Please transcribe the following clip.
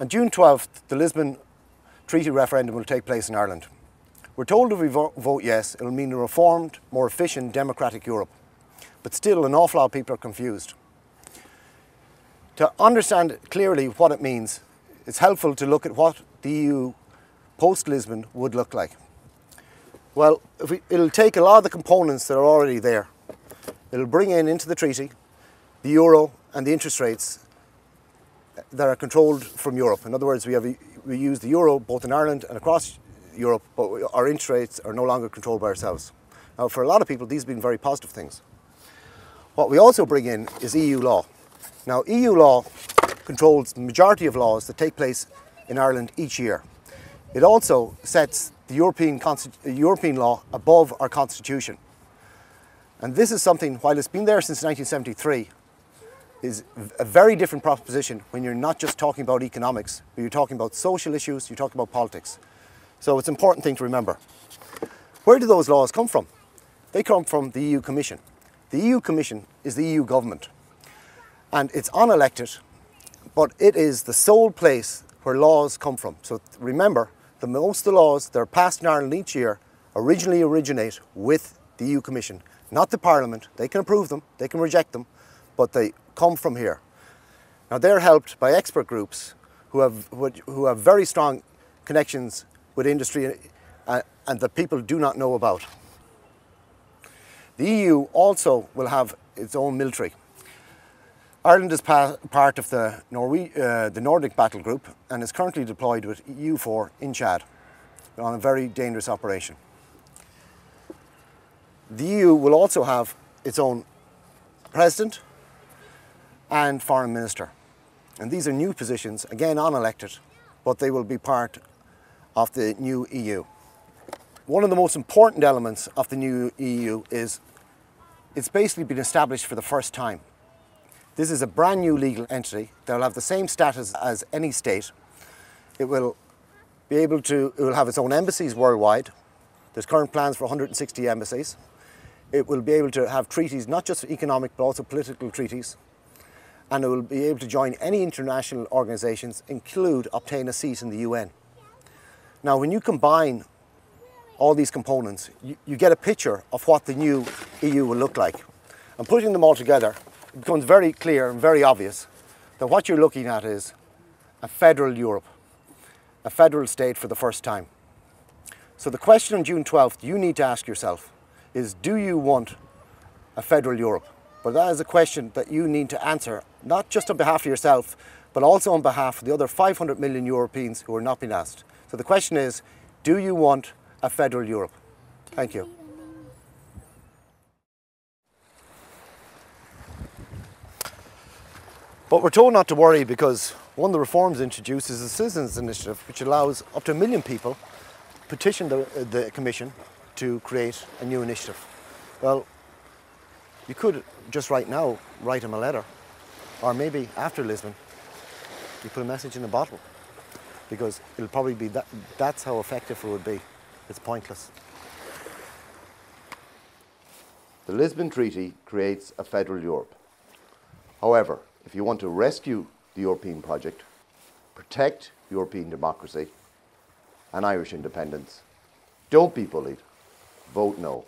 On June 12th, the Lisbon Treaty referendum will take place in Ireland. We're told if we vote yes, it will mean a reformed, more efficient, democratic Europe. But still, an awful lot of people are confused. To understand clearly what it means, it's helpful to look at what the EU post-Lisbon would look like. Well, it'll take a lot of the components that are already there. It'll bring into the treaty the euro and the interest rates that are controlled from Europe. In other words, we use the euro both in Ireland and across Europe, but our interest rates are no longer controlled by ourselves. Now, for a lot of people, these have been very positive things. What we also bring in is EU law. Now, EU law controls the majority of laws that take place in Ireland each year. It also sets the European law above our constitution. And this is something, while it's been there since 1973, is a very different proposition when you're not just talking about economics, but you're talking about social issues, you're talking about politics. So it's an important thing to remember. Where do those laws come from? They come from the EU Commission. The EU Commission is the EU government. And it's unelected, but it is the sole place where laws come from. So remember, most of the laws that are passed in Ireland each year originally originate with the EU Commission, not the Parliament. They can approve them, they can reject them, but they come from here. Now, they're helped by expert groups who have very strong connections with industry and that people do not know about. The EU also will have its own military. Ireland is part of the Nordic battle group and is currently deployed with EU4 in Chad on a very dangerous operation. The EU will also have its own president and foreign minister. And these are new positions, again unelected, but they will be part of the new EU. One of the most important elements of the new EU is it's basically been established for the first time. This is a brand new legal entity that will have the same status as any state. It will have its own embassies worldwide. There's current plans for 160 embassies. It will be able to have treaties, not just economic, but also political treaties. And it will be able to join any international organisations, obtain a seat in the UN. Now, when you combine all these components, you get a picture of what the new EU will look like. And putting them all together, it becomes very clear and very obvious that what you're looking at is a federal Europe, a federal state for the first time. So the question on June 12th you need to ask yourself is, do you want a federal Europe? But that is a question that you need to answer, not just on behalf of yourself, but also on behalf of the other 500 million Europeans who are not being asked. So the question is, do you want a federal Europe? Thank you. But we're told not to worry because one of the reforms introduced is a citizens' initiative which allows up to 1 million people petition the Commission to create a new initiative. Well, you could just right now write them a letter, or maybe after Lisbon you put a message in a bottle, because it'll probably be that's how effective it would be. It's pointless. The Lisbon Treaty creates a federal Europe. However, if you want to rescue the European project, protect European democracy and Irish independence, don't be bullied. Vote no.